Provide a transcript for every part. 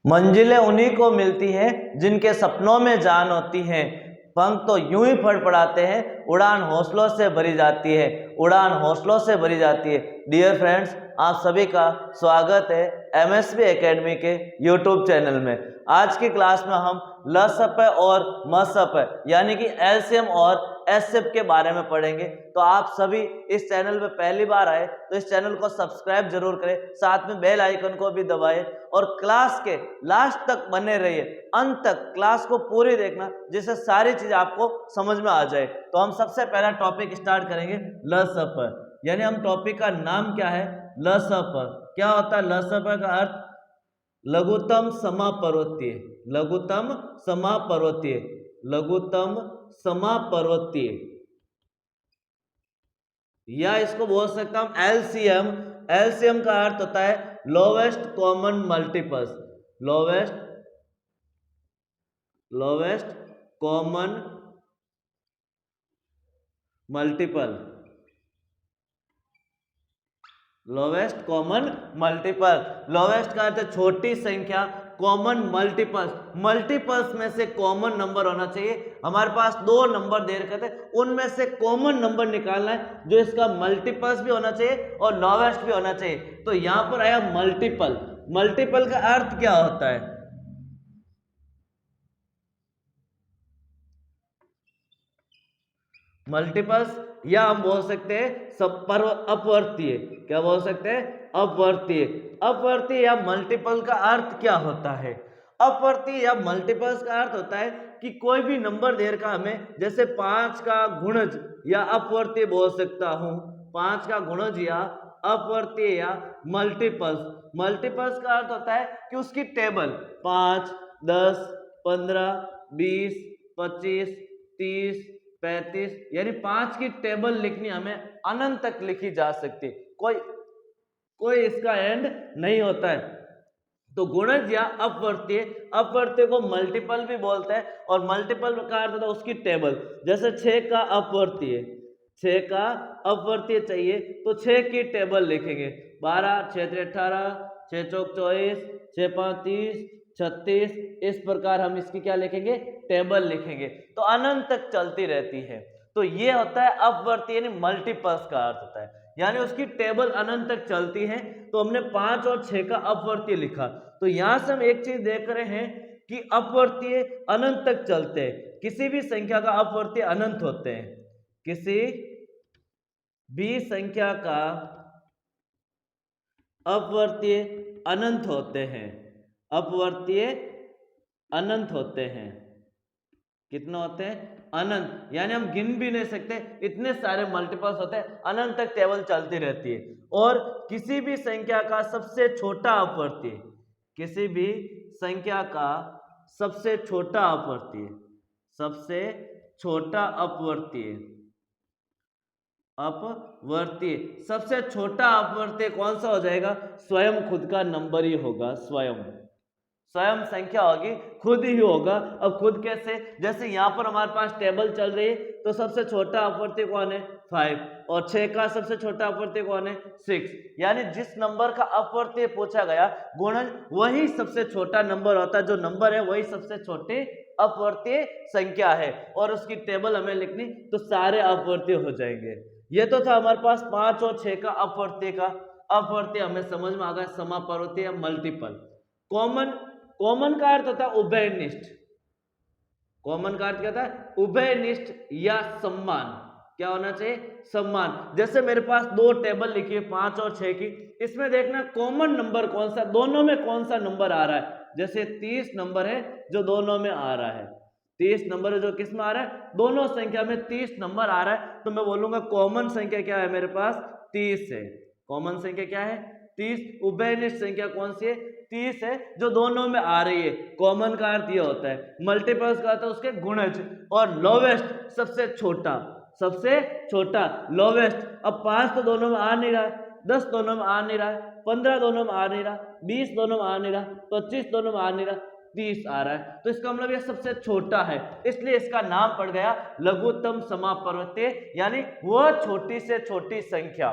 मंजिलें उन्हीं को मिलती हैं जिनके सपनों में जान होती है। पंख तो यूं ही फड़फड़ाते हैं, उड़ान हौसलों से भरी जाती है, उड़ान हौसलों से भरी जाती है। डियर फ्रेंड्स, आप सभी का स्वागत है एमएसबी एकेडमी के यूट्यूब चैनल में। आज की क्लास में हम लसप और मसप यानी कि एलसीएम और एचसीएफ के बारे में पढ़ेंगे। तो आप सभी इस चैनल में पहली बार आए तो इस चैनल को सब्सक्राइब जरूर करें, साथ में बेल आइकन को भी दबाएं और क्लास के लास्ट तक बने रहिए, अंत तक क्लास को पूरी देखना जिससे सारी चीज आपको समझ में आ जाए। तो हम सबसे पहला टॉपिक स्टार्ट करेंगे लसप, यानी हम टॉपिक का नाम क्या है, लसप। क्या होता है लसप का अर्थ? लघुत्तम समापर्वतीय, लघुत्तम समापर्वतीय, लघुत्तम समापर्वतीय, या इसको बोल सकता हूं एलसीएम। एलसीएम का अर्थ होता है lowest common multiples, lowest common multiple, lowest common multiple. Lowest का अर्थ है छोटी संख्या, कॉमन मल्टीपल्स, मल्टीपल्स में से कॉमन नंबर होना चाहिए। हमारे पास दो नंबर दे रखे थे, उनमें से कॉमन नंबर निकालना है जो इसका मल्टीपल्स भी होना चाहिए और लोवेस्ट भी होना चाहिए। तो यहां पर आया मल्टीपल। मल्टीपल का अर्थ क्या होता है? मल्टीपल्स, या हम बोल सकते हैं अपवर्तीय। क्या बोल सकते हैं? अपवर्तीय। अपवर्तीय या मल्टीपल का अर्थ क्या होता है? अपवर्तीय या मल्टीपल्स का अर्थ होता है कि कोई भी नंबर दे रखा हमें, जैसे 5 का गुणज या अपवर्तीय बोल सकता हूं, 5 का गुणज या अपवर्तीय या मल्टीपल्स। मल्टीपल्स का अर्थ होता है कि उसकी टेबल 5, 10, 15, 20, 25, 30, 35 यानी 5 की टेबल लिखनी हमें अनंत तक लिखी जा सकती, कोई इसका एंड नहीं होता है। तो गुणज या अपवर्तीय, अपवर्तीय को मल्टीपल भी बोलते हैं और मल्टीपल का अर्थ होता है उसकी टेबल। जैसे 6 का अपवर्तीय, 6 का अपवर्तीय चाहिए तो 6 की टेबल लिखेंगे, 12, 6 3 18, 6 चौक 24, 6 5 30, 36, इस प्रकार हम इसकी क्या लिखेंगे? टेबल लिखेंगे। तो अनंत तक चलती रहती है। तो ये होता है अपवर्तीय यानी मल्टीपल्स का अर्थ होता है, यानी उसकी टेबल अनंत तक चलती है। तो हमने 5 और 6 का अपवर्तीय लिखा। तो यहां से हम एक चीज देख रहे हैं कि अपवर्तीय अनंत तक चलते हैं, किसी भी संख्या का अपवर्तीय अनंत होते हैं, किसी भी संख्या का अपवर्तीय अनंत होते हैं, अपवर्तीय अनंत होते हैं। कितने होते हैं? अनंत, यानी हम गिन भी नहीं सकते, इतने सारे मल्टीपल्स होते हैं, अनंत तक टेबल चलती रहती है। और किसी भी संख्या का सबसे छोटा अपवर्तीय, किसी भी संख्या का सबसे छोटा अपवर्तीय, सबसे छोटा अपवर्तीय, अपवर्तीय, सबसे छोटा अपवर्तीय कौन सा हो जाएगा? स्वयं खुद का नंबर ही होगा, स्वयं संख्या होगी, खुद ही होगा। अब खुद कैसे? जैसे यहां पर हमारे पास टेबल चल रही है तो सबसे छोटा अपवर्तीय कौन है? 5, और 6 का सबसे छोटा अपवर्तीय कौन है? 6। यानी जिस नंबर का अपवर्तीय पूछा गया गुणज वही सबसे छोटा नंबर होता है, जो नंबर है वही सबसे छोटी अपवर्तीय संख्या है और उसकी टेबल हमें लिखनी, तो सारे अपवर्तीय हो जाएंगे। ये तो था हमारे पास 5 और 6 का अपवर्तीय का। अपवर्तीय हमें समझ में आ गया, समापर्वतीय या मल्टीपल। कॉमन, कॉमन का अर्थ होता है उभयनिष्ठ, कॉमन का अर्थ क्या था? उभयनिष्ठ या सम्मान। क्या होना चाहिए? सम्मान। जैसे मेरे पास दो टेबल लिखी है 5 और 6 की, इसमें देखना कॉमन नंबर कौन सा, दोनों में कौन सा नंबर आ रहा है। जैसे 30 नंबर है जो दोनों में आ रहा है, 30 नंबर है जो किस में आ रहा है? दोनों संख्या में 30 नंबर आ रहा है, तो मैं बोलूंगा कॉमन संख्या क्या है मेरे पास? 30 है। कॉमन संख्या क्या है? 30। उभयनिष्ठ संख्या कौन सी है? 30 है, जो दोनों में आ रही है। कॉमन का अर्थ यह होता है। मल्टीपल्स का अर्थ है उसके गुणज। और लोवेस्ट सबसे छोटा, सबसे छोटा, लोवेस्ट। अब 5 तो दोनों में आ नहीं रहा है, 10 दोनों में आ नहीं रहा है, 15 दोनों में आ नहीं रहा, 20 दोनों में आ नहीं रहा, 25 दोनों में आ नहीं रहा, 30 आ रहा है। तो इसका मतलब ये सबसे छोटा है, इसलिए इसका नाम पड़ गया लघुत्तम समापर्वतीय, यानी वह छोटी से छोटी संख्या,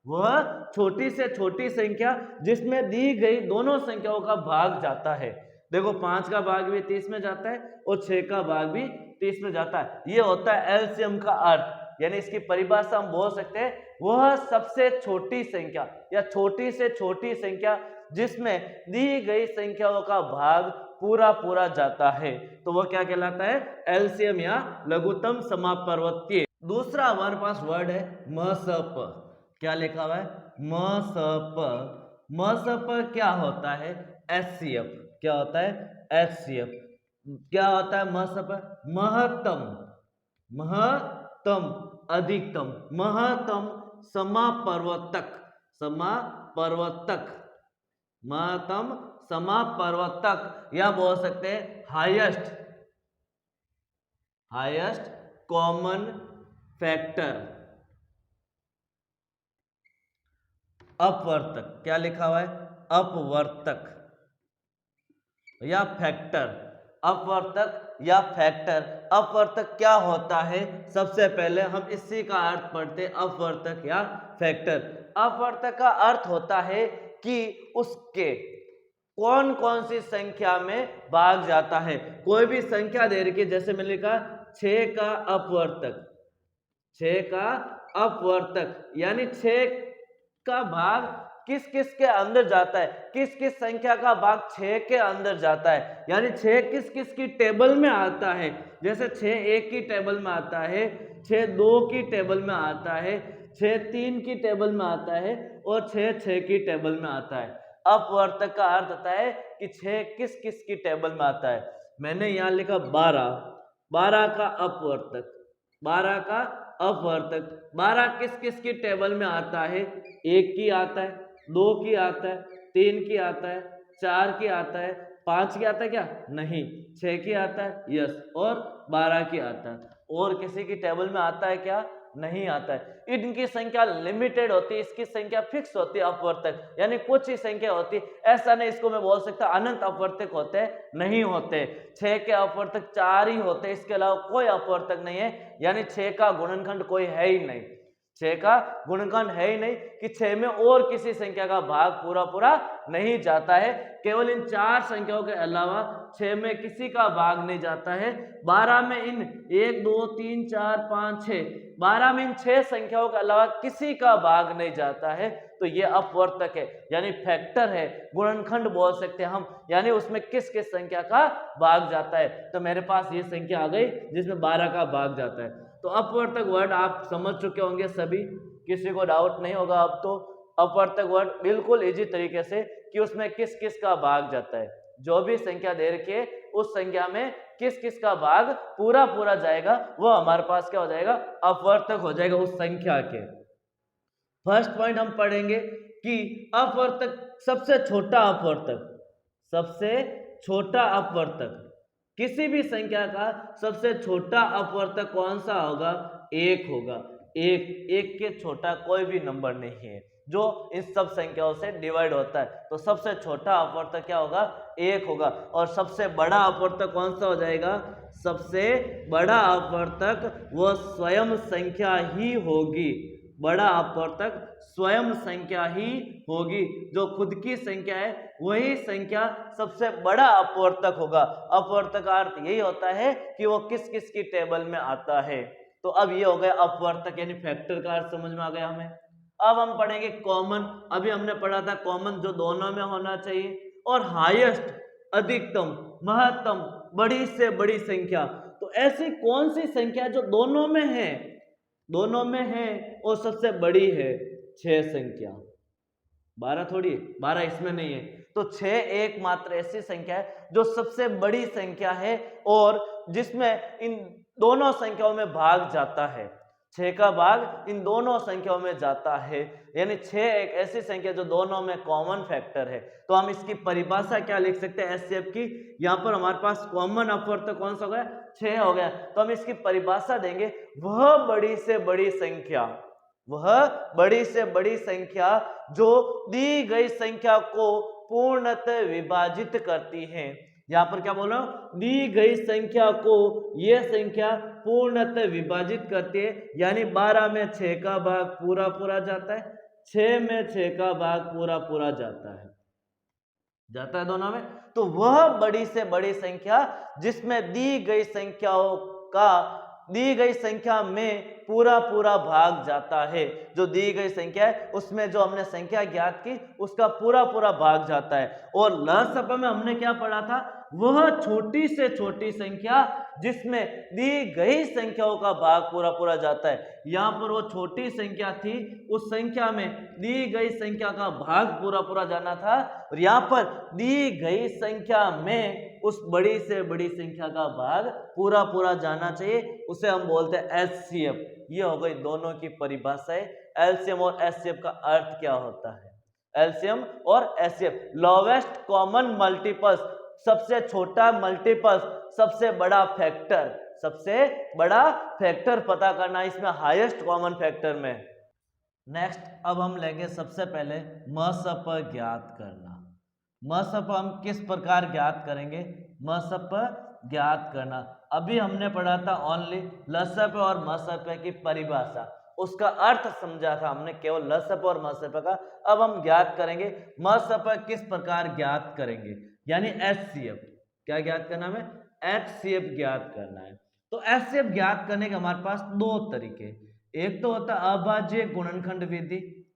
वह छोटी से छोटी संख्या जिसमें दी गई दोनों संख्याओं का भाग जाता है। देखो 5 का भाग भी 30 में जाता है और 6 का भाग भी 30 में जाता है। ये होता है एलसीएम का अर्थ, यानी इसकी परिभाषा हम बोल सकते हैं वह सबसे छोटी संख्या या छोटी से छोटी संख्या जिसमें दी गई संख्याओं का भाग पूरा पूरा जाता है, तो वह क्या कहलाता है? एलसीएम या लघुत्तम समापवर्तीय। दूसरा हमारे पास वर्ड है मसप। क्या लिखा हुआ है? मसप। मसप क्या होता है? एचसीएफ। क्या होता है? एचसीएफ। क्या होता है मसप? महत्तम, महत्तम, अधिकतम, महत्तम समापवर्तक, समापवर्तक, महत्तम समापवर्तक, या बोल सकते हैं हाईएस्ट, हाईएस्ट कॉमन फैक्टर। अपवर्तक। क्या लिखा हुआ है? अपवर्तक या फैक्टर। अपवर्तक या फैक्टर। अपवर्तक क्या होता है? सबसे पहले हम इसी का अर्थ पढ़ते हैं, अपवर्तक या फैक्टर। अपवर्तक का अर्थ होता है कि उसके कौन कौन सी संख्या में भाग जाता है। कोई भी संख्या दे रखी है, जैसे मैंने लिखा 6 का अपवर्तक, 6 का अपवर्तक यानी 6 का भाग किस किस के अंदर जाता है, किस किस संख्या का भाग 6 के अंदर जाता है, यानी 6 किस किस की टेबल में आता है। जैसे 6 1 की टेबल में आता है, 6 2 की टेबल में आता है, 6 3 की टेबल में आता है और 6 6 की टेबल में आता है। अपवर्तक का अर्थ होता है कि 6 किस किस की टेबल में आता है। मैंने यहाँ लिखा 12, 12 का अपवर्तक, 12 का अपवर्तक। 12 किस किस की टेबल में आता है? 1 की आता है, 2 की आता है, 3 की आता है, 4 की आता है, 5 की आता है क्या? नहीं। 6 की आता है, यस, और 12 की आता है। और किसी की टेबल में आता है क्या? नहीं आता है। इनकी संख्या लिमिटेड होती है, इसकी संख्या फिक्स होती है अपवर्तक, यानी कुछ ही संख्या होती है। ऐसा नहीं इसको मैं बोल सकता अनंत अपवर्तक होते हैं, नहीं होते। 6 के अपवर्तक 4 ही होते हैं, इसके अलावा कोई अपवर्तक नहीं है, यानी 6 का गुणनखंड कोई है ही नहीं। 6 का गुणनखंड है ही नहीं कि 6 में और किसी संख्या का भाग पूरा पूरा नहीं जाता है। केवल इन 4 संख्याओं के अलावा 6 में किसी का भाग नहीं जाता है। 12 में इन 1 2 3 4 5 6, 12 में इन 6 संख्याओं के अलावा किसी का भाग नहीं जाता है, तो ये अपवर्तक है, यानी फैक्टर है, गुणनखंड बोल सकते हैं हम, यानी उसमें किस किस संख्या का भाग जाता है। तो मेरे पास ये संख्या आ गई जिसमें 12 का भाग जाता है। तो अपवर्तक वर्ड आप समझ चुके होंगे सभी, किसी को डाउट नहीं होगा अब तो। अपवर्तक वर्ड बिल्कुल इजी तरीके से कि उसमें किस किस का भाग जाता है, जो भी संख्या दे रखी है उस संख्या में किस किस का भाग पूरा पूरा जाएगा, वो हमारे पास क्या हो जाएगा? अपवर्तक हो जाएगा उस संख्या के। फर्स्ट पॉइंट हम पढ़ेंगे कि अपवर्तक, सबसे छोटा अपवर्तक, सबसे छोटा अपवर्तक, किसी भी संख्या का सबसे छोटा अपवर्तक कौन सा होगा? 1 होगा। एक के छोटा कोई भी नंबर नहीं है जो इन सब संख्याओं से डिवाइड होता है, तो सबसे छोटा अपवर्तक क्या होगा? 1 होगा। और सबसे बड़ा अपवर्तक कौन सा हो जाएगा? सबसे बड़ा अपवर्तक वो स्वयं संख्या ही होगी। बड़ा अपवर्तक स्वयं संख्या ही होगी, जो खुद की संख्या है वही संख्या सबसे बड़ा अपवर्तक होगा। अपवर्तक का अर्थ यही होता है कि वो किस किस की टेबल में आता है। तो अब ये हो गया अपवर्तक यानी फैक्टर का अर्थ समझ में आ गया हमें। अब हम पढ़ेंगे कॉमन। अभी हमने पढ़ा था कॉमन जो दोनों में होना चाहिए, और हाईएस्ट, अधिकतम, महत्तम, बड़ी से बड़ी संख्या। तो ऐसी कौन सी संख्या जो दोनों में है, दोनों में है और सबसे बड़ी है? 6 संख्या। 12 थोड़ी है, 12 इसमें नहीं है। तो 6 एकमात्र ऐसी संख्या है जो सबसे बड़ी संख्या है और जिसमें इन दोनों संख्याओं में भाग जाता है। 6 का भाग इन दोनों संख्याओं में जाता है, यानी 6 एक ऐसी संख्या जो दोनों में कॉमन फैक्टर है। तो हम इसकी परिभाषा क्या लिख सकते हैं एचसीएफ की? यहाँ पर हमारे पास कॉमन अपवर्तक कौन सा हो गया? 6 हो गया। तो हम इसकी परिभाषा देंगे, वह बड़ी से बड़ी संख्या, वह बड़ी से बड़ी संख्या जो दी गई संख्या को पूर्णतः विभाजित करती है। यहां पर क्या बोल रहा हूं? दी गई संख्या को यह संख्या पूर्णतः विभाजित करती है, यानी 12 में 6 का भाग पूरा पूरा जाता है, 6 में 6 का भाग पूरा पूरा जाता है। जाता है दोनों में। तो वह बड़ी से बड़ी संख्या जिसमें दी गई संख्या में पूरा पूरा भाग जाता है। जो दी गई संख्या है उसमें जो हमने संख्या ज्ञात की उसका पूरा पूरा भाग जाता है। और लसप में हमने क्या पढ़ा था, वह छोटी से छोटी संख्या जिसमें दी गई संख्याओं का भाग पूरा पूरा जाता है। यहाँ पर वो छोटी संख्या थी, उस संख्या में दी गई संख्या का भाग पूरा पूरा जाना था, और यहाँ पर दी गई संख्या में उस बड़ी से बड़ी संख्या का भाग पूरा पूरा जाना चाहिए, उसे हम बोलते हैं एचसीएफ। ये हो गई दोनों की परिभाषाएं। एलसीएम और एचसीएफ का अर्थ क्या होता है। एलसीएम और एचसीएफ, लोवेस्ट कॉमन मल्टीपल्स, सबसे छोटा मल्टीपल्स, सबसे बड़ा फैक्टर पता करना, इसमें हाईएस्ट कॉमन फैक्टर में। नेक्स्ट अब हम लेंगे सबसे पहले मसप ज्ञात करना। मसप हम किस प्रकार ज्ञात करेंगे, मसप ज्ञात करना। अभी हमने पढ़ा था ओनली लसप और मसप की परिभाषा, उसका अर्थ समझा था हमने केवल लसप और मसप का। अब हम ज्ञात करेंगे मसप किस प्रकार ज्ञात करेंगे, यानी एचसीएफ। क्या ज्ञात करना है, एचसीएफ ज्ञात करना है। तो एचसीएफ ज्ञात करने के हमारे पास दो तरीके, एक तो होता है अभाज्य गुणनखंड विधि,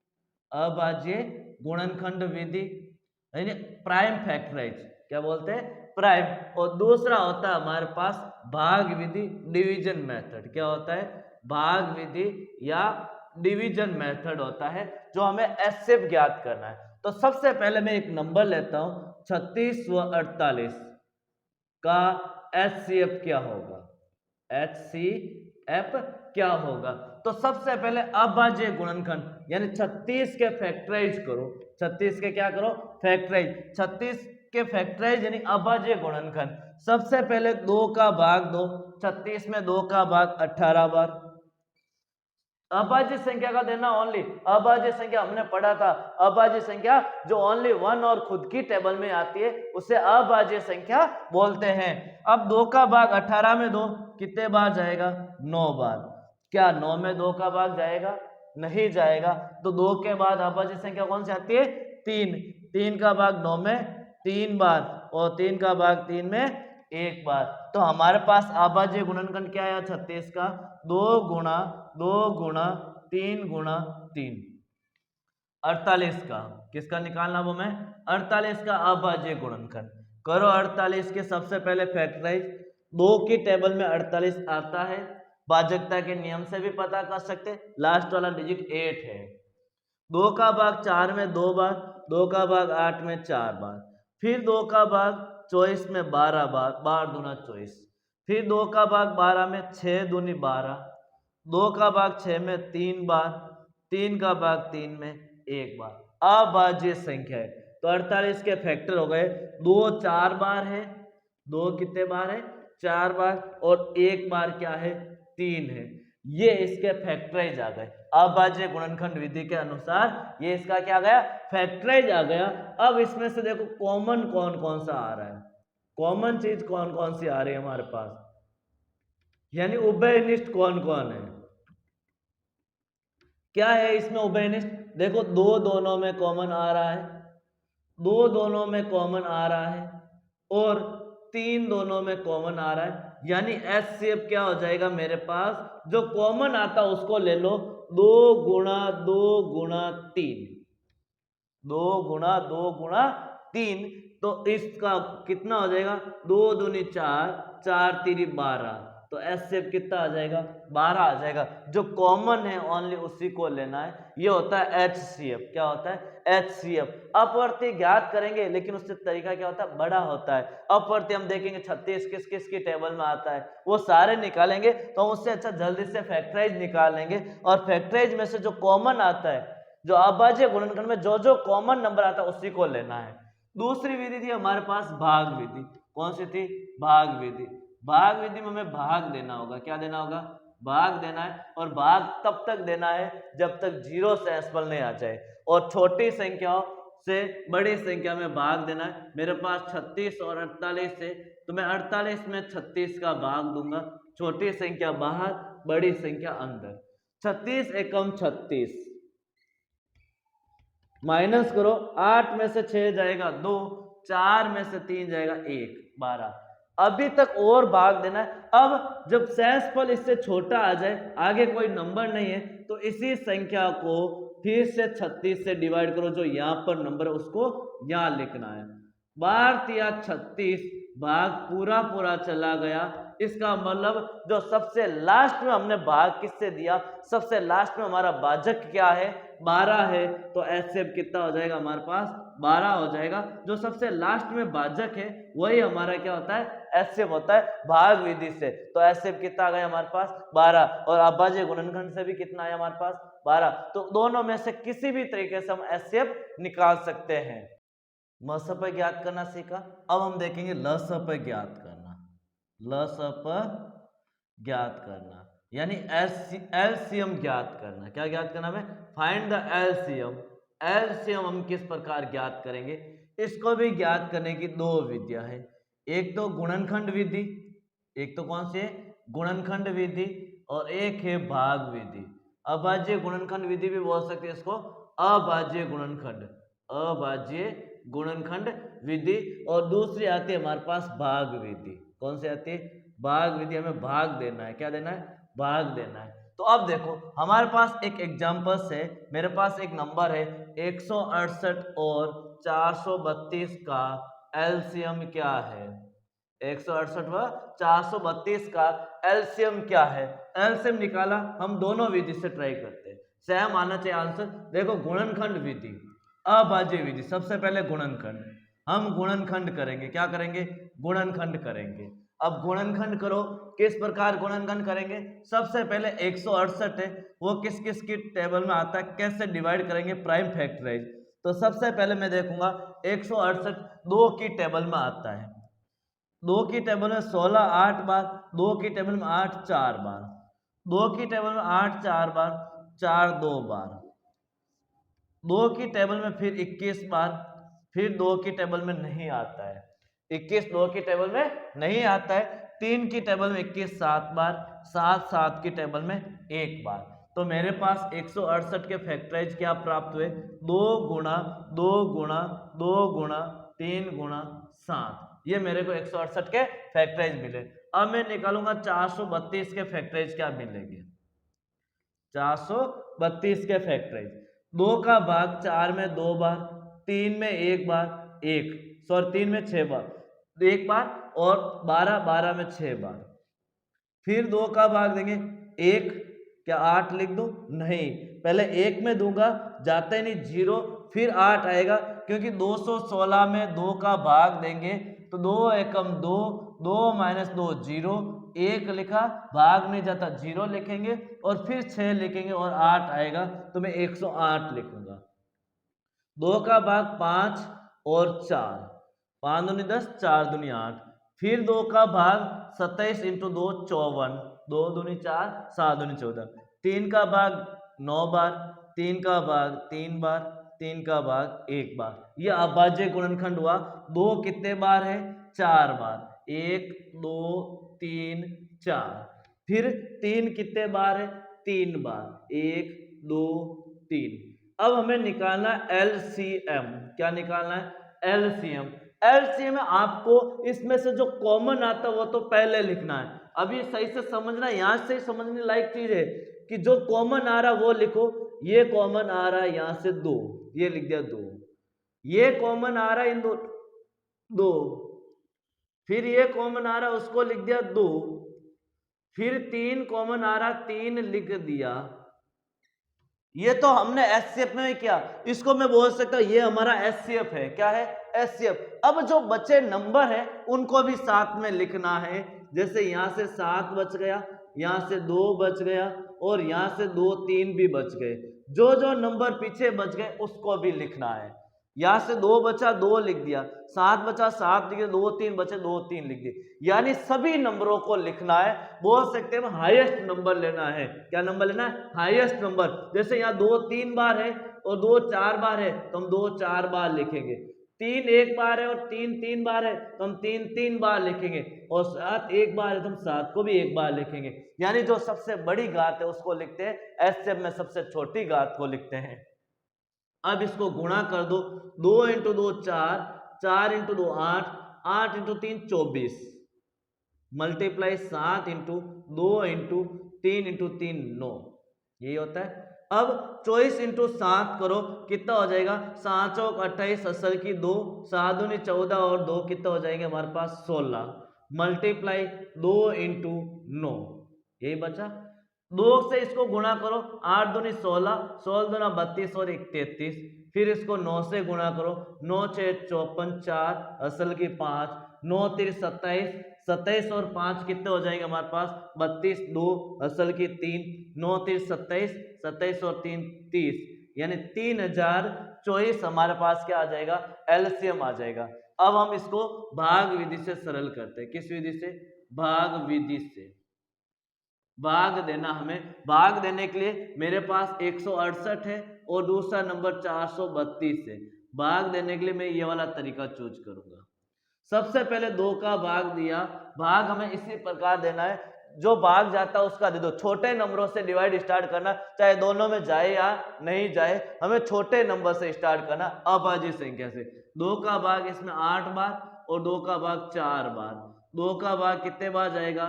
अभाज्य गुणनखंड विधि यानी प्राइम फैक्टराइज, क्या बोलते हैं, प्राइम। और दूसरा होता है हमारे पास भाग विधि, डिवीजन मेथड। क्या होता है, भाग विधि या डिवीजन मेथड होता है, जो हमें एचसीएफ ज्ञात करना है। तो सबसे पहले मैं एक नंबर लेता हूं 36 व 48 का एचसीएफ क्या होगा, एचसीएफ क्या होगा। तो सबसे पहले अभाज्य गुणनखंड यानी 36 के फैक्टराइज करो, 36 के क्या करो, फैक्टराइज। 36 के फैक्टराइज यानी अभाज्य गुणनखंड। सबसे पहले 2 का भाग दो, 36 में 2 का भाग 18 बार। अभाज्य संख्या का देना ओनली, अभाज्य संख्या हमने पढ़ा था, अभाज्य संख्या जो ओनली 1 और खुद की टेबल में आती है उसे अभाज्य संख्या बोलते हैं। अब 2 का भाग 18 में 2 कितने बार जाएगा, 9 बार। क्या 9 में 2 का भाग जाएगा, नहीं जाएगा। तो 2 के बाद अभाज्य संख्या कौन सी आती है, 3। 3 का भाग 9 में 3 बार, और 3 का भाग 3 में 1 बार। तो हमारे पास अभाज्य गुणनखंड क्या है 36 का, 2 गुणा 2 गुणा 3 गुणा 3, 48 का। किसका निकालना वो मैं, 48 का अभाज्य गुणनखंड। करो 48 के सबसे पहले फैक्टराइज। 2 की टेबल में 48 आता है, भाजकता के नियम से भी पता कर सकते, लास्ट वाला डिजिट 8 है। 2 का भाग 4 में 2 बार, 2 का भाग 8 में 4 बार, फिर 2 का भाग 24 में 12 बार, 12 दूना 24, फिर 2 का भाग 12 में 6 दूनी 12, 2 का भाग 6 में 3 बार, 3 का भाग 3 में 1 बार। अभाज्य संख्या है, तो 48 के फैक्टर हो गए, 2 4 बार है, 2 कितने बार है, 4 बार, और 1 बार क्या है, 3 है। ये इसके फैक्टराइज आ गए, अभाज्य गुणनखंड विधि के अनुसार ये इसका क्या आ गया, फैक्टराइज आ गया। अब इसमें से देखो कॉमन कौन कौन सा आ रहा है, कॉमन चीज कौन कौन सी आ रही है हमारे पास, यानी उभयनिष्ठ कौन कौन है, क्या है इसमें उभयनिष्ठ। देखो 2 दोनों में कॉमन आ रहा है, 2 दोनों में कॉमन आ रहा है, और 3 दोनों में कॉमन आ रहा है। यानी एचसीएफ क्या हो जाएगा मेरे पास, जो कॉमन आता है उसको ले लो, 2 गुणा 2 गुणा 3, 2 गुणा 2 गुणा 3। तो इसका कितना हो जाएगा, 2 दूनी 4, 4 तीरी 12, तो एचसीएफ कितना आ जाएगा, 12 आ जाएगा। जो कॉमन है ओनली उसी को लेना है, ये होता है एचसीएफ। क्या होता है, एचसीएफ। अपवर्ती ज्ञात करेंगे लेकिन उससे तरीका क्या होता है, बड़ा होता है। अपवर्ती हम देखेंगे 36 किस किस की टेबल में आता है, वो सारे निकालेंगे, तो हम उससे अच्छा जल्दी से फैक्टराइज निकालेंगे, और फैक्टराइज में से जो कॉमन आता है, जो अभाज्य गुणनखंड में जो जो कॉमन नंबर आता है उसी को लेना है। दूसरी विधि थी हमारे पास भाग विधि। कौन सी थी, भाग विधि। भाग विधि में हमें भाग देना होगा, क्या देना होगा, भाग देना है, और भाग तब तक देना है जब तक 0 से एसपल नहीं आ जाए, और छोटी संख्याओं से बड़ी संख्या में भाग देना है। मेरे पास 36 और 48 है, तो मैं 48 में 36 का भाग दूंगा, छोटी संख्या बाहर, बड़ी संख्या अंदर। 36 एकम 36, माइनस करो, 8 में से 6 जाएगा 2, 4 में से 3 जाएगा 1, 12। अभी तक और भाग देना है। अब जब शेषफल इससे छोटा आ जाए, आगे कोई नंबर नहीं है, तो इसी संख्या को फिर से 36 से डिवाइड करो, जो यहाँ पर नंबर है उसको यहाँ लिखना है। 12 या 36 भाग पूरा पूरा चला गया। इसका मतलब जो सबसे लास्ट में हमने भाग किससे दिया, सबसे लास्ट में हमारा भाजक क्या है, 12 है, तो एचसीएफ कितना हो जाएगा हमारे पास, 12 हो जाएगा। जो सबसे लास्ट में भाजक है वही हमारा क्या होता है, एचसीएफ होता है भाग विधि से। तो एचसीएफ कितना आ गया हमारे पास, 12, और अभाज्य गुणनखंड से भी कितना आया हमारे पास, 12। तो दोनों में से किसी भी तरीके से हम एचसीएफ निकाल सकते हैं। मसप ज्ञात करना सीखा। अब हम देखेंगे लसप ज्ञात करना। लसप ज्ञात करना यानी एलसीएम ज्ञात करना। क्या ज्ञात करना है, फाइंड द एलसीएम। एलसीएम हम किस प्रकार ज्ञात करेंगे, इसको भी ज्ञात करने की दो विधियां हैं। एक तो गुणनखंड विधि, एक तो कौन सी है, गुणनखंड विधि, और एक है भाग विधि। अभाज्य गुणनखंड विधि भी बोल सकते हैं इसको, अभाज्य गुणनखंड, अभाज्य गुणनखंड विधि। और दूसरी आती है हमारे पास भाग विधि। कौन सी आती है, भाग विधि। हमें भाग देना है, क्या देना है, भाग देना है। तो अब देखो हमारे पास एक एग्जांपल्स है। मेरे पास एक नंबर है 168 और 432 का एलसीएम क्या है, 168 व 432 का एलसीएम क्या है। एलसीएम निकाला, हम दोनों विधि से ट्राई करते हैं, सेम आना चाहिए आंसर। देखो गुणनखंड विधि, अभाज्य विधि, सबसे पहले गुणनखंड, हम गुणनखंड करेंगे, क्या करेंगे, गुणनखंड करेंगे। अब गुणनखंड करो, किस प्रकार गुणनखंड करेंगे, सबसे पहले 168 है, वो किस किस की टेबल में आता है, कैसे डिवाइड करेंगे, प्राइम फैक्टराइज। तो सबसे पहले मैं देखूंगा 168 2 की टेबल में आता है, 2 की टेबल में 16 8 बार, 2 की टेबल में 8 4 बार, 2 की टेबल में 8 4 बार, 4 2 बार, 2 की टेबल में फिर 21 बार, फिर 2 की टेबल में नहीं आता है, 21 2 की टेबल में नहीं आता है। 3 की टेबल में 21 7 बार, 7 7 की टेबल में 1 बार। तो मेरे पास 168 के फैक्टराइज क्या प्राप्त हुए, 2 गुणा 2 गुणा 2 गुणा 3 गुणा 7, ये मेरे को 168 के फैक्टराइज मिले। अब मैं निकालूंगा 432 के फैक्टराइज क्या मिलेंगे, 432 के फैक्टराइज। 2 का भाग 4 में 2 बार, 3 में 1 बार, 3 में 6 बार, 1 बार, और 12 12 में 6 बार। फिर 2 का भाग देंगे 1, क्या 8 लिख दूं, नहीं, पहले 1 में दूंगा, जाता ही नहीं 0, फिर 8 आएगा, क्योंकि 216 में 2 का भाग देंगे तो 2 एकम 2, 2 माइनस 2 0, 1 लिखा, भाग नहीं जाता 0 लिखेंगे, और फिर 6 लिखेंगे और 8 आएगा, तो मैं 108 लिखूंगा। 2 का भाग 5 और 4, 5 दूनी 10, 4 दूनी 8, फिर 2 का भाग 27 इंटू 2 54, 2 दूनी 4, 7 दूनी 14, 3 का भाग 9 बार, 3 का भाग 3 बार, 3 का भाग 1 बार। ये अभाज्य गुणनखंड हुआ। 2 कितने बार है, 4 बार, 1 2 3 4। फिर 3 कितने बार है, 3 बार, 1 2 3। अब हमें निकालना एलसीएम। क्या निकालना है, एलसीएम। एलसीएम में आपको इसमें से जो कॉमन आता है वो तो पहले लिखना है। अभी सही से समझना, यहां से समझने लायक चीज है कि जो कॉमन आ रहा वो लिखो। ये कॉमन आ रहा है यहां से 2, ये लिख दिया 2। ये कॉमन आ रहा है इन 2, फिर ये कॉमन आ रहा है उसको लिख दिया 2, फिर 3 कॉमन आ रहा, 3 लिख दिया। ये तो हमने एचसीएफ में किया, इसको मैं बोल सकता हूं ये हमारा एचसीएफ है। क्या है, एचसीएफ। अब जो बचे नंबर है उनको भी साथ में लिखना है। जैसे यहां से 7 बच गया, यहां से 2 बच गया, और यहां से 2 3 भी बच गए। जो जो नंबर पीछे बच गए उसको भी लिखना है। यहां से 2 बचा, 2 लिख दिया, 7 बचा, 7 लिख दिया, 2 3 बचे, 2 3 लिख दिए। यानी सभी नंबरों को लिखना है। बोल सकते हैं हाईएस्ट नंबर लेना है। क्या नंबर लेना है, हाईएस्ट नंबर। जैसे यहाँ 2 3 बार है और 2 4 बार है, तो हम 2 4 बार लिखेंगे। 3 1 बार है और 3 3 बार है, तो हम 3 3 बार लिखेंगे। और 7 1 बार है तो हम 7 को भी 1 बार लिखेंगे। यानी जो सबसे बड़ी घात है उसको लिखते हैं, एचसीएफ में सबसे छोटी घात को लिखते हैं। अब इसको गुणा कर दो, 2 into 2 4, 4 into 2 8, 8 into 3 24, multiply 7 into 2 into 3 into 3 9, यही होता है। अब 24 इंटू 7 करो, कितना हो जाएगा? 7 चौक 28, असल की 2, 7 दूनी 14 और 2 कितना हो जाएंगे हमारे पास? 16, मल्टीप्लाई 2 इंटू 9, यही बचा। 2 से इसको गुणा करो, 8 दूनी 16, 16 दूना 32 और 1 33, फिर इसको 9 से गुणा करो, 9 6 54, 4 असल की 5, 9 3 27, 27 और 5 कितने हो जाएंगे हमारे पास? 32, 2 असल की 3, 9 3 27, 27 और 3 30, यानी 3024 हमारे पास क्या आ जाएगा? एलसीएम आ जाएगा। अब हम इसको भाग विधि से सरल करते हैं। किस विधि से? भाग विधि से। भाग देना, हमें भाग देने के लिए मेरे पास 168 है और दूसरा नंबर 432 है। भाग देने के लिए मैं ये वाला तरीका चूज करूंगा। सबसे पहले 2 का भाग दिया, भाग हमें इसी प्रकार देना है, जो भाग जाता है उसका दे दो। छोटे नंबरों से डिवाइड स्टार्ट करना, चाहे दोनों में जाए या नहीं जाए, हमें छोटे नंबर से स्टार्ट करना, अभाज्य संख्या से। 2 का भाग इसमें 8 बार और 2 का भाग 4 बार। 2 का भाग कितने बार जाएगा?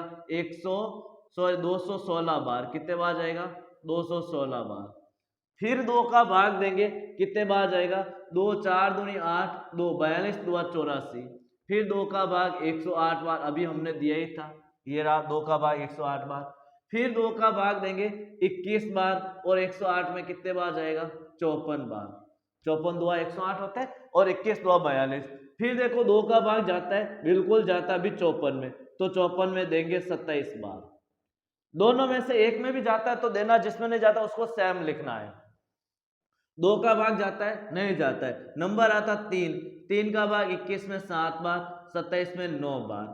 216 बार। कितने बार जाएगा? 216 बार। फिर 2 का भाग देंगे, कितने बार जाएगा? 2 4 दूनी 8, 2 42, 2 84। फिर 2 का भाग 108 बार, अभी हमने दिया ही था, ये रहा 2 का भाग 108 बार। फिर 2 का भाग देंगे 21 बार और 108 में कितने बार जाएगा? 54 बार। 54 2 108 होता है और 21 2 42। फिर देखो 2 का भाग जाता है, बिल्कुल जाता है भी 54 में, तो 54 में देंगे 27 बार। दोनों में से एक में भी जाता है तो देना, जिसमें नहीं जाता उसको सेम लिखना है। 2 का भाग जाता है? नहीं जाता है। नंबर आता 3, 3 का भाग 21 में 7 बार, 27 में 9 बार।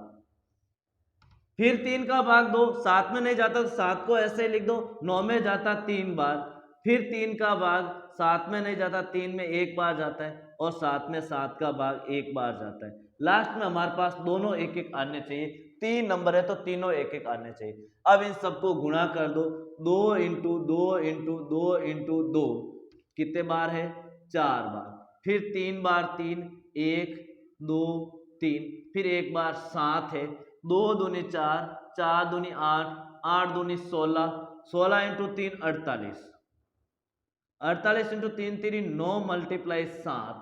फिर 3 का भाग 2, 7 में नहीं जाता तो 7 को ऐसे लिख दो, 9 में जाता 3 बार। फिर 3 का भाग 7 में नहीं जाता, 3 में 1 बार जाता है और 7 में 7 का भाग 1 बार जाता है। लास्ट में हमारे पास दोनों एक एक आने चाहिए। 3 नंबर है तो तीनों एक एक आने चाहिए। अब इन सबको गुणा कर दो, 2 इंटू 2 इंटू 2 इंटू 2 कितने बार है? 4 बार। फिर 3 बार 3, 1 2 3, फिर 1 बार 7 है, 2 दूनी 4, 4 दूनी 8, 8 दूनी 16, 16 into 3 48, 48 into 3 3 9 multiply 7,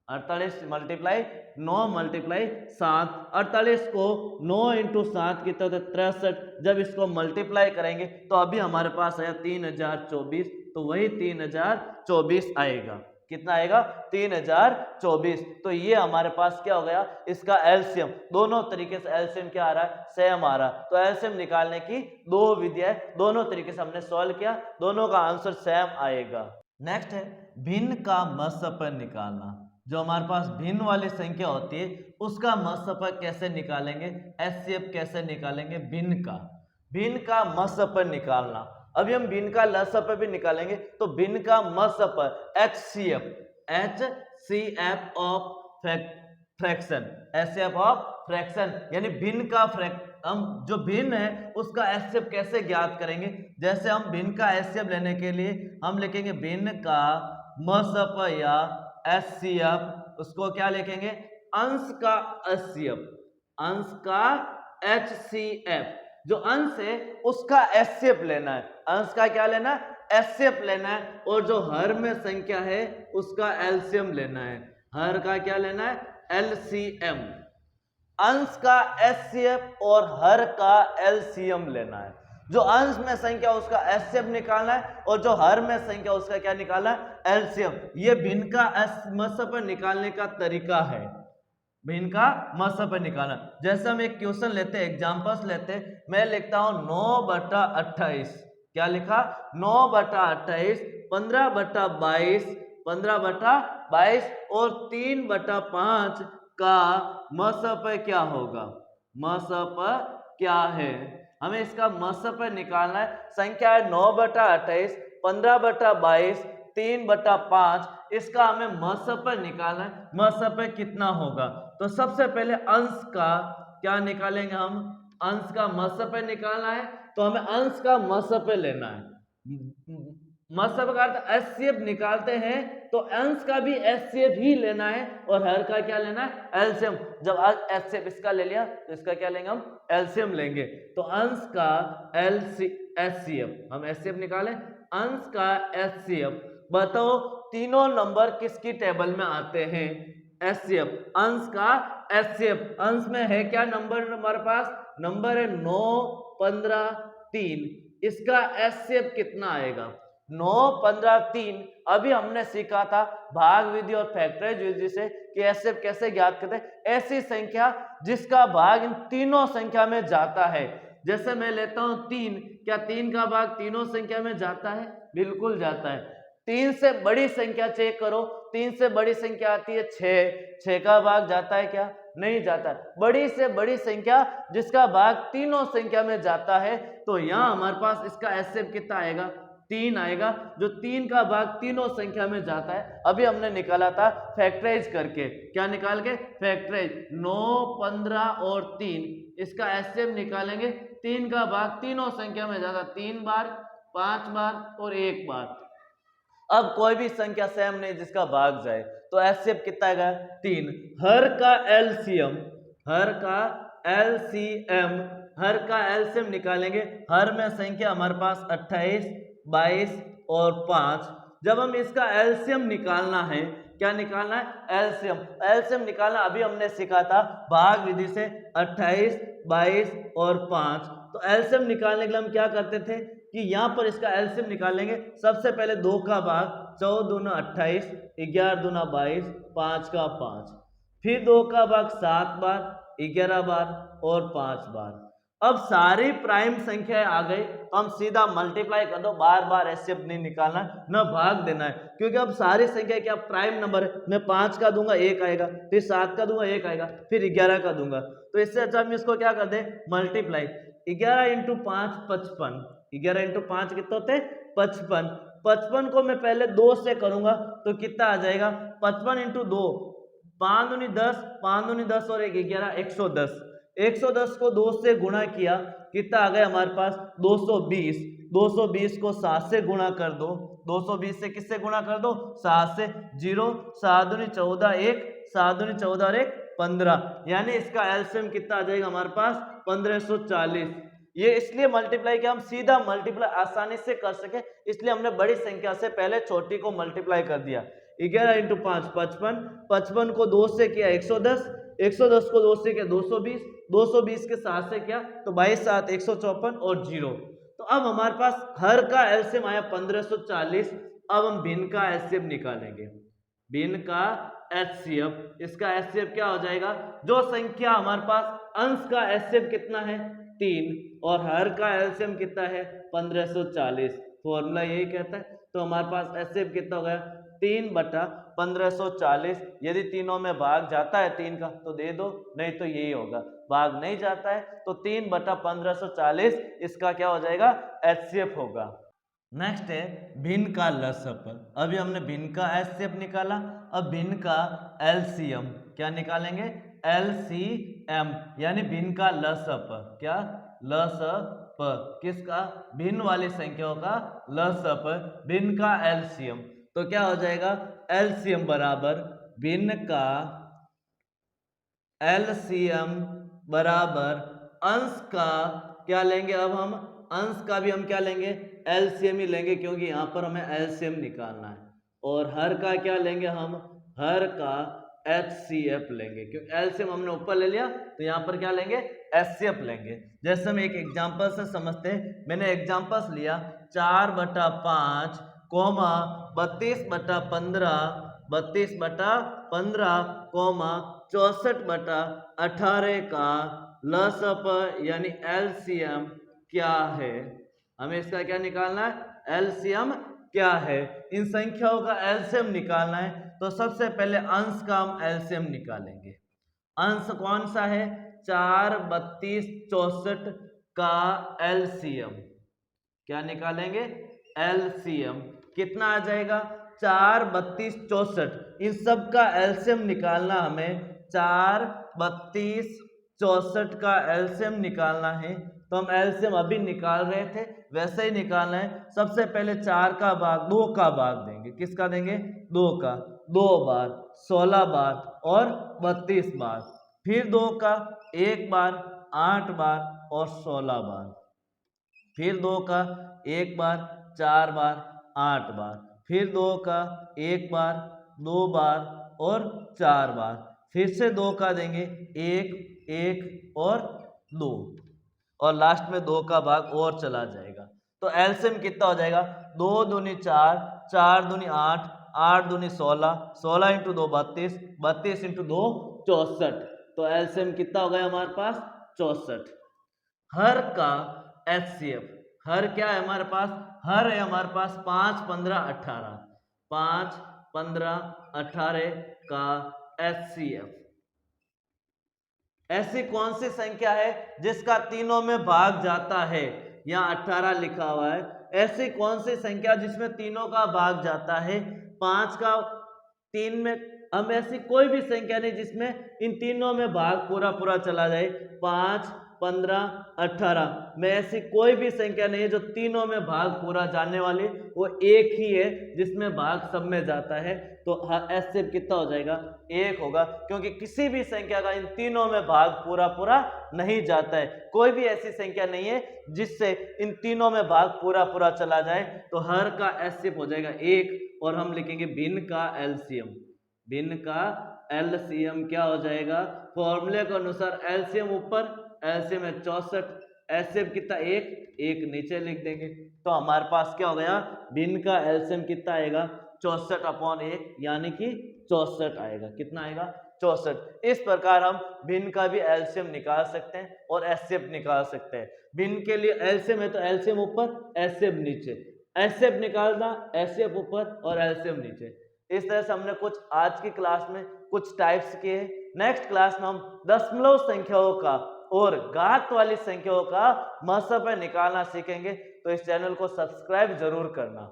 48 multiply 9 multiply 7, 48 को 9 इंटू 7 कितना होता है? 63। जब इसको मल्टीप्लाई करेंगे तो अभी हमारे पास आया 3024, तो वही 3024 आएगा। कितना आएगा? 3024। तो ये हमारे पास क्या हो गया? इसका एलसीएम। दोनों तरीके से एलसीएम क्या आ रहा है? सेम आ रहा है। तो एलसीएम निकालने की 2 विधियां, दोनों तरीके से हमने सॉल्व किया, दोनों का आंसर सेम आएगा। नेक्स्ट है भिन्न का मसफर निकालना। जो हमारे पास भिन्न वाली संख्या होती है उसका मसफर कैसे निकालेंगे, एचसीएफ कैसे निकालेंगे भिन्न का मसफर निकालना। अभी हम भिन्न का लसफर भी निकालेंगे, तो भिन्न का मसफर HCF of fraction, HCF of fraction, यानी भिन्न का हम जो भिन्न है उसका एचसीएफ कैसे ज्ञात करेंगे। जैसे हम भिन्न का एचसीएफ लेने के लिए हम लिखेंगे भिन्न का मसफर या एचसीएफ, उसको क्या लिखेंगे? अंश का एचसीएफ, अंश का एचसीएफ। जो अंश है उसका एचसीएफ लेना है, अंश का क्या लेना है? एचसीएफ लेना है। और जो हर में संख्या है उसका एलसीएम लेना है, हर का क्या लेना है? एलसीएम। अंश का एचसीएफ और हर का एलसीएम लेना है। जो अंश में संख्या उसका एचसीएफ निकालना है और जो हर में संख्या उसका क्या निकालना है? एलसीएम। ये भिन्न का मसफर निकालने का तरीका है, भिन्न का मसफर निकालना। जैसे हम एक क्वेश्चन लेते हैं, एग्जांपल्स लेते हैं। मैं लिखता हूं 9/28, क्या लिखा? 9/28, 15/22, 15/22 और 3/5 का मसफर क्या होगा? मसफर क्या है? हमें इसका मसफर निकालना है। संख्या है 9/28, 15/22, 3/5, इसका हमें मसफर निकालना है। मसफर कितना होगा? तो सबसे पहले अंश का क्या निकालेंगे हम? अंश का मसफर निकालना है, तो हमें अंश का मसफर लेना है। मतलब का अर्थ एचसीएफ निकालते हैं तो अंश का भी एचसीएफ ही लेना है और हर का क्या लेना है, एलसीएम। जब आज एचसीएफ इसका ले लिया तो इसका क्या लेंगे हम, एलसीएम लेंगे। तो अंश का एचसीएफ, हम एचसीएफ निकालें, अंश का एचसीएफ। बताओ तीनों नंबर किसकी टेबल में आते हैं, एचसीएफ, अंश का एचसीएफ। अंश में है क्या नंबर हमारे पास, नंबर है 9, 15, 3। इसका एचसीएफ कितना आएगा, 9, 15, 3। अभी हमने सीखा था भाग विधि और फैक्टराइज विधि से कि एचसीएफ कैसे ज्ञात करते हैं। ऐसी संख्या जिसका भाग इन तीनों संख्या में जाता है, जैसे मैं लेता हूं 3, क्या 3 का भाग तीनों संख्या में जाता है, बिल्कुल जाता है। 3 से बड़ी संख्या चेक करो, 3 से बड़ी संख्या आती है 6, 6 का भाग जाता है क्या, नहीं जाता है। बड़ी से बड़ी संख्या जिसका भाग तीनों संख्या में जाता है, तो यहां हमारे पास इसका एचसीएफ कितना आएगा, 3 आएगा, जो 3 का भाग तीनों संख्या में जाता है। अभी हमने निकाला था फैक्टराइज करके, क्या निकाल के, फैक्टराइज 9, 15 और 3, इसका एचसीएफ निकालेंगे। 3 का भाग तीनों संख्या में जाता, 3 बार, 5 बार और 1 बार। अब कोई भी संख्या सेम नहीं जिसका भाग जाए, तो एचसीएफ कितना आएगा, 3। हर का एलसीएम, हर का एलसीएम, हर का एलसीएम निकालेंगे। हर में संख्या हमारे पास 28, 22 और 5। जब हम इसका एलसीएम निकालना है, क्या निकालना है, एलसीएम, एलसीएम निकालना अभी हमने सीखा था भाग विधि से, 28, 22 और 5। तो एलसीएम निकालने के लिए हम क्या करते थे कि यहाँ पर इसका एलसीएम निकालेंगे। सबसे पहले 2 का भाग, 14 दूना 28, 11 दूना 22, 5 का 5। फिर 2 का भाग 7 बार, 11 बार और 5 बार। अब सारी प्राइम संख्याएं आ गई, तो हम सीधा मल्टीप्लाई कर दो, बार बार एचसीएफ नहीं निकालना, न भाग देना है, क्योंकि अब सारी संख्या क्या प्राइम नंबर है। मैं 5 का दूंगा 1 आएगा, फिर 7 का दूंगा 1 आएगा, फिर 11 का दूंगा। तो इससे अच्छा हम इसको क्या कर दे, मल्टीप्लाई। 11 इंटू 5 55, 11 इंटू 5 कितने होते, 55। 55 को मैं पहले 2 से करूंगा तो कितना आ जाएगा, 55 इंटू 2, 5 दूनी 10, 5 दूनी 10 और 1 11, 110। 110 को 2 से गुणा किया, कितना आ गया हमारे पास, 220। 220 को 7 से गुणा कर दो, 220 से किससे गुणा कर दो, 7 से। 0, 7 दूनी 14, 1, 7 दूनी 14 और 1 15, यानी इसका एलसीएम कितना आ जाएगा हमारे पास, 1540। ये इसलिए मल्टीप्लाई किया, हम सीधा मल्टीप्लाई आसानी से कर सके, इसलिए हमने बड़ी संख्या से पहले छोटी को मल्टीप्लाई कर दिया। 11 इंटू 5 55, 55 को 2 से किया 110, 110 को 2 से किया 220, 220 के 7 से किया तो 22 7 154 और 0। तो अब हमारे पास हर का एलसीएम आया 1540। अब हम भिन्न का एचसीएफ निकालेंगे, भिन्न का एचसीएफ। इसका एचसीएफ क्या हो जाएगा, जो संख्या हमारे पास अंश का एचसीएफ कितना है, 3, और हर का एलसीएम कितना है, 1540। फॉर्मूला यही कहता है। तो हमारे पास एचसीएफ कितना हो गया, 3/1540। यदि तीनों में भाग जाता है 3 का तो दे दो, नहीं तो यही होगा। भाग नहीं जाता है तो 3/1540 इसका क्या हो जाएगा, एचसीएफ होगा। नेक्स्ट है भिन्न का लसअ। अभी हमने भिन्न का एचसीएफ निकाला, अब भिन्न का एलसीएम क्या निकालेंगे, एलसीएम, यानी भिन्न का लसअ। क्या, लसअ, किसका, भिन्न वाली संख्याओं का लसअ, भिन्न का एलसीएम। तो क्या हो जाएगा, एलसीएम बराबर भिन्न का एलसीएम बराबर अंश का, क्या लेंगे अब हम, अंश का भी हम क्या लेंगे, एलसीएम ही लेंगे, क्योंकि यहां पर हमें एलसीएम निकालना है। और हर का क्या लेंगे हम, हर का एचसीएफ लेंगे, क्योंकि एलसीएम हमने ऊपर ले लिया तो यहां पर क्या लेंगे, एचसीएफ लेंगे। जैसे हम एक एग्जांपल से समझते हैं, मैंने एग्जांपल्स लिया 4/5 कोमा 32/15, 32/15 कोमा 64/18 का लसअ यानी एलसीएम क्या है। हमें इसका क्या निकालना है, एलसीएम क्या है। इन संख्याओं का एलसीएम निकालना है तो सबसे पहले अंश का हम एलसीएम निकालेंगे। अंश कौन सा है, 4, 32, 64 का एलसीएम क्या निकालेंगे, एलसीएम कितना आ जाएगा, 4, 32, 64। इन सब का एलसीएम निकालना हमें, 4, 32, 64 का एलसीएम निकालना है तो हम एलसीएम अभी निकाल रहे थे, वैसे ही निकालना है। सबसे पहले 4 का भाग 2 का भाग देंगे। किसका देंगे? 2 का। 2 बार, 16 बार और 32 बार। फिर 2 का 1 बार, 8 बार और 16 बार। फिर 2 का 1 बार, 4 बार, 8 बार। फिर 2 का 1 बार, 2 बार और 4 बार। फिर से 2 का देंगे 1, 1 और 2 और लास्ट में 2 का भाग और चला जाएगा। तो एलसीएम कितना हो जाएगा? 2 दूनी 4, 4 दूनी 8, 8 दूनी 16, 16 इंटू 2 32, 32 इंटू 2 64। तो एलसीएम कितना हो गया हमारे पास? 64। हर का एचसीएफ, हर क्या है हमारे पास? हर है हमारे पास 5, 15, 18। 5, 15, 18 का एचसीएफ। ऐसी कौन सी संख्या है जिसका तीनों में भाग जाता है? यहाँ 18 लिखा हुआ है। ऐसी कौन सी संख्या जिसमें तीनों का भाग जाता है? 5 का 3 में, हम ऐसी कोई भी संख्या नहीं जिसमें इन तीनों में भाग पूरा पूरा चला जाए। 5, 15, 18 में ऐसी कोई भी संख्या नहीं है जो तीनों में भाग पूरा जाने वाली, वो एक ही है जिसमें भाग सब में जाता है। तो एचसीएफ कितना हो जाएगा? 1 होगा, क्योंकि किसी भी संख्या का इन तीनों में भाग पूरा पूरा नहीं जाता है। कोई भी ऐसी संख्या नहीं है जिससे इन तीनों में भाग पूरा पूरा चला जाए। तो हर का एचसीएफ हो जाएगा 1 और हम लिखेंगे भिन्न का एलसीएम। भिन्न का एलसीएम क्या हो जाएगा? फॉर्मूले के अनुसार एलसीएम ऊपर, एलसीएम है 64, एचसीएफ कितना? 1, 1 नीचे लिख देंगे। तो हमारे पास क्या हो गया? भिन्न का एलसीएम कितना आएगा? 64/1 यानी कि 64 आएगा। कितना आएगा? 64। इस प्रकार हम भिन्न का भी एलसीएम निकाल सकते हैं और एचसीएफ निकाल सकते हैं। भिन्न के लिए एलसीएम है तो एलसीएम ऊपर, एचसीएफ नीचे। एचसीएफ निकालना, एचसीएफ ऊपर और एलसीएम नीचे। इस तरह से हमने कुछ आज की क्लास में कुछ टाइप्स किए। नेक्स्ट क्लास में हम दशमलव संख्याओं का और घात वाली संख्याओं का महत्व निकालना सीखेंगे। तो इस चैनल को सब्सक्राइब जरूर करना।